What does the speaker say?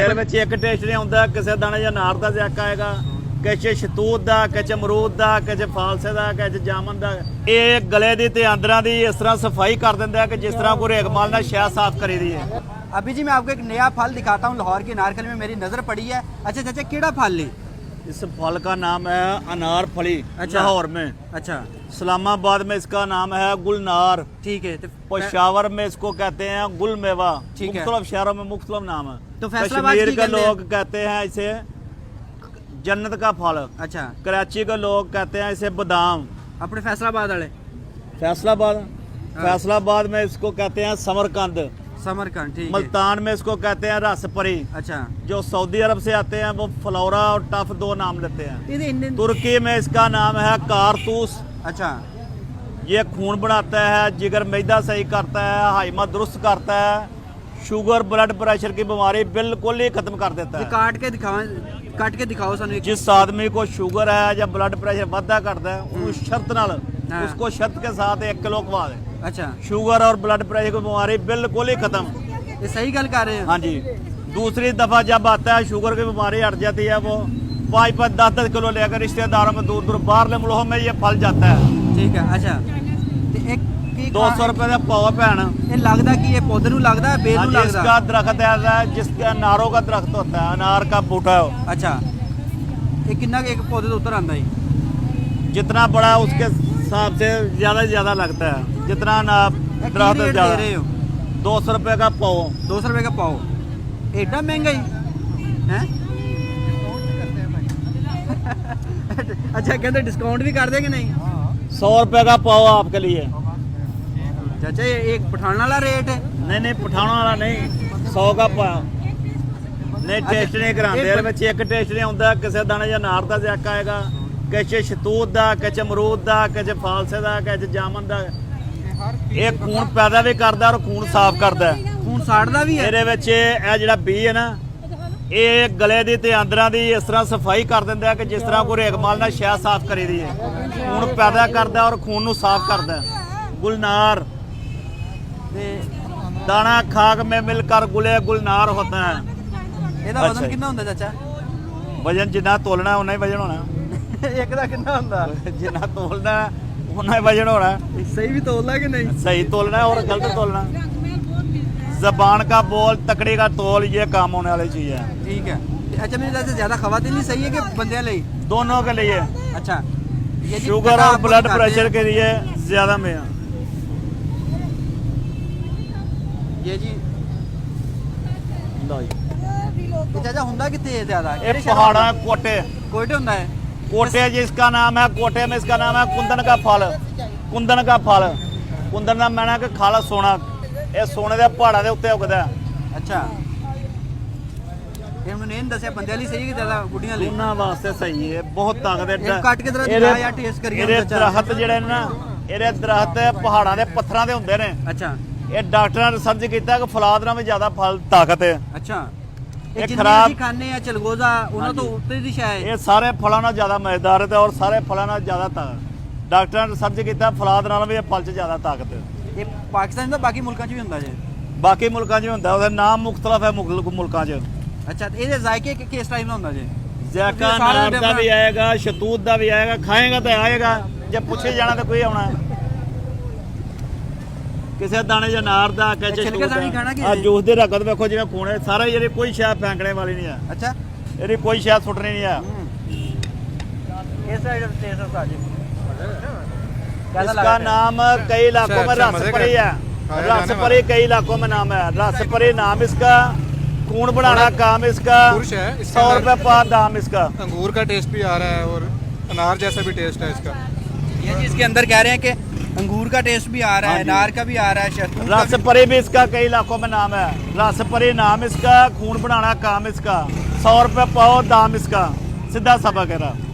तेल में एक टेस्ट नहीं आता, किसी दाने या नार का ज़ायका आएगा, किसी शतूत का, किसी अमरूद का, किसी फालसे का, किसी जामन का। ये गले की ते अंदर की इस तरह सफाई कर देंगे कि जिस तरह कोई रेगमाल ने शह साफ करी दी है। अभी जी मैं आपको एक नया फल दिखाता हूँ, लाहौर के अनारकली में मेरी नज़र पड़ी है। अच्छा चाचा, केड़ा फल ली? इस फल का नाम है अनार फली। अच्छा। लाहौर में, अच्छा इस्लामाबाद में इसका नाम है गुलनार, ठीक है। पेशावर में इसको कहते हैं गुल मेवा। ठीक है। मुख्तलिफ शहरों में मुख्तलिफ नाम है। तो फैसलाबाद कश्मीर की के गले- लोग कहते हैं इसे जन्नत का फल। अच्छा, कराची के लोग कहते हैं इसे बादाम। अपने फैसलाबाद वाले फैसलाबाद में इसको कहते हैं समरकंद। समरकंद, ठीक है। मुल्तान में इसको कहते हैं रसपरी। अच्छा, जो सऊदी अरब से आते हैं वो फ्लोरा और टफ दो नाम लेते हैं। ये इंडियन। तुर्की में इसका नाम है कारतूस। अच्छा, ये खून बढ़ाता है, जिगर मैदा सही करता है, हाइमा दुरुस्त करता है, शुगर ब्लड प्रेशर की बीमारी बिल्कुल ही खत्म कर देता ये है। काट के दिखाओ सानू एक। जिस आदमी को शुगर है या ब्लड प्रेशर वाधा करता है उस शर्त नाल हाँ। उसको शर्त के साथ 1 किलो खवा दे। अच्छा, शुगर और ब्लड प्रेशर की बीमारी बिल्कुल ही खत्म। ये सही गल कर रहे हैं। हाँ जी। दूसरी दफा जब आता है शुगर की बीमारी हट जाती है, वो 5-5 10-10 किलो लेकर रिश्तेदारों में दूर दूर बाहरले मुल्कों में ये फल जाता है। ठीक है। अच्छा, ते एक 200 रुपए का पाव भैन। ये लगदा कि ये पौधे नू लगदा है, बेल हाँ नू जी, लगदा? इसका दरख्त ऐसा है जिसके अनारों का दरख्त होता है, अनार का बूटा है वो। अच्छा, ये कितना एक पौधे तो उतर आंदा है? जितना बड़ा उसके हिसाब से ज्यादा लगता है। जितना की दरख्त रेट ज्यादा। दे रहे हो? 200 रुपए का पाव। 200 रुपए का पाव, एडा महंगा ही है? अच्छा, कहते डिस्काउंट भी कर देंगे नहीं? 100 रुपए का पाव आपके लिए। चाचा ये एक पठान वाला रेट है? नहीं पठाना वाला नहीं, 100 का पाव। नहीं टेस्ट नहीं कराते, एक- में एक टेस्ट नहीं आता, किसी दाने या नार का ज़ायका आएगा, किसी शतूत का, किसी अमरूद का, किसी फालसे का, किसी जामन का। ये खून पैदा भी करता और खून साफ करता है। खून साड़दा भी है? ਇਹਦੇ ਵਿੱਚ ਇਹ ਜਿਹੜਾ ਬੀ ਹੈ ਨਾ, ਇਹ ਗਲੇ ਦੀ ਤੇ ਅੰਦਰਾਂ ਦੀ ਇਸ ਤਰ੍ਹਾਂ ਸਫਾਈ ਕਰ ਦਿੰਦਾ ਕਿ ਜਿਸ ਤਰ੍ਹਾਂ ਕੋਈ ਰੇਗਮਾਲ ਨਾਲ ਸ਼ਹਿਦ ਸਾਫ਼ ਕਰੀ ਦੀ ਹੈ। ਖੂਨ ਪੈਦਾ ਕਰਦਾ ਔਰ ਖੂਨ ਨੂੰ ਸਾਫ਼ ਕਰਦਾ। गुलनार दाना खाक में मिलकर गुले गुलनार होता है। ਇਹਦਾ ਵਜ਼ਨ ਕਿੰਨਾ ਹੁੰਦਾ ਚਾਚਾ? वजन जिन्ना तोलना उन्ना ही वजन होना। ਇੱਕ ਦਾ ਕਿੰਨਾ ਹੁੰਦਾ? जिन्ना तोलना उन्ना ही वजन होना। ਸਹੀ ਵੀ ਤੋਲਦਾ ਕਿ नहीं? सही तोलना और गलत तोलना। जबान का बोल तकड़ी का तोल, ये काम होने वाली चीज है। ठीक है। अच्छा, मेरे ख्याल से ज्यादा खवातीन लिए सही है कि बंदे लिए? दोनों के लिए। अच्छा, ये जी शुगर कटा और आपको ब्लड दिखाते प्रेशर हैं। के लिए ज्यादा में। ये जी लो जी। ये चाचा हुंदा कितने है ज्यादा? ये पहाड़ा कोटे। कोयटे हुंदा है? कोटे जिसका नाम है, कोटे में इसका नाम है कुंदन का फल। कुंदन का फल, कुंदन का मैंने कि खाला सोना, ये सोने के पहाड़ा के उत्ते उगदा। अच्छा, ये मैंने नहीं दसिया बंदे लिए सही है कि ज्यादा बुढ़ियां लिए? उन्हां वास्ते सही है, बहुत ताकत है। ਇਹ ਕੱਟ ਕੇ ਜ਼ਰਾ ਦਿਖਾ ਜਾਂ taste ਕਰੀਏ ਇਹਦੇ ਚਾਚਾ। ਦਰਖਤ ਜਿਹੜੇ ਨੇ ਨਾ, ਇਹਦੇ ਦਰਖਤ ਪਹਾੜਾਂ ਦੇ ਪੱਥਰਾਂ ਦੇ ਹੁੰਦੇ ਨੇ। अच्छा ਇਹ ਡਾਕਟਰਾਂ ਨੇ ਰਿਸਰਚ ਕੀਤਾ ਕਿ ਫਲਾਦ ਨਾਲ ਵੀ ਜ਼ਿਆਦਾ ਫਲ ਤਾਕਤ ਹੈ। अच्छा, ਇਹ ये जिन्ने खराब- ਅਸੀਂ ਖਾਣੇ ਆ ਚਲਗੋਜ਼ਾ ਉਹਨਾਂ ਤੋਂ ਉੱਤੇ ਦੀ ਸ਼ਾਇਦ? ਇਹ ਸਾਰੇ ਫਲਾਂ ਨਾਲ ਜ਼ਿਆਦਾ ਮਜ਼ੇਦਾਰ ਹੈ ਔਰ ਸਾਰੇ ਫਲਾਂ ਨਾਲ ਜ਼ਿਆਦਾ ਤਾਕਤ। ਡਾਕਟਰਾਂ ਨੇ ਰਿਸਰਚ ਕੀਤਾ ਫਲਾਦ ਨਾਲ ਵੀ ਇਹ ਫਲ 'ਚ ਜ਼ਿਆਦਾ ਤਾਕਤ ਹੈ। ਇਹ ਪਾਕਿਸਤਾਨ ਦਾ ਬਾਕੀ ਮੁਲਕਾਂ 'ਚ ਵੀ ਹੁੰਦਾ ਜੇ? ਬਾਕੀ ਮੁਲਕਾਂ 'ਚ ਵੀ ਹੁੰਦਾ, ਉਹਦਾ ਨਾਮ ਮੁਖਤਲਫ ਹੈ ਮੁਲਕਾਂ 'ਚ। अच्छा, तो ਇਹਦੇ ਜ਼ਾਇਕੇ ਕਿਸ ਟਾਈਪ ਦਾ ਹੁੰਦਾ ਜੇ? ज़ायका ये सारा नार का डिफरेंट- भी आएगा, शतूत का भी आएगा, खाएगा तो आएगा, जब पूछे जाना तो कोई आना है। किसी दाने या नार का ये छिलके दा नहीं खाना कि आ जूस दे रखत देखो जिवें खून है सारा, ये कोई शायद फेंकने वाली नहीं है, अच्छा, ये कोई शायद सुटनी नहीं है। इस साइड टेस्ट होता जी। इसका नाम कई इलाकों में रसपरी है। रसपरी कई इलाकों में नाम है। रसपरी नाम इसका, खून बढ़ाना काम इसका, पुरुष है, इसके 100 अंदर- रुपये पाव दाम इसका। अंगूर का टेस्ट भी आ रहा है और अनार जैसा भी टेस्ट है इसका। ये जी इसके अंदर कह रहे हैं कि अंगूर का टेस्ट भी आ रहा हाँ है, जी। अनार का भी आ रहा है, शहतूत का भी। रसपरी भी इसका कई इलाकों में नाम है। रसपरी नाम इसका, खून बढ़ाना काम इसका, 100 रुपये पाव दाम इसका, सीधा सबक है।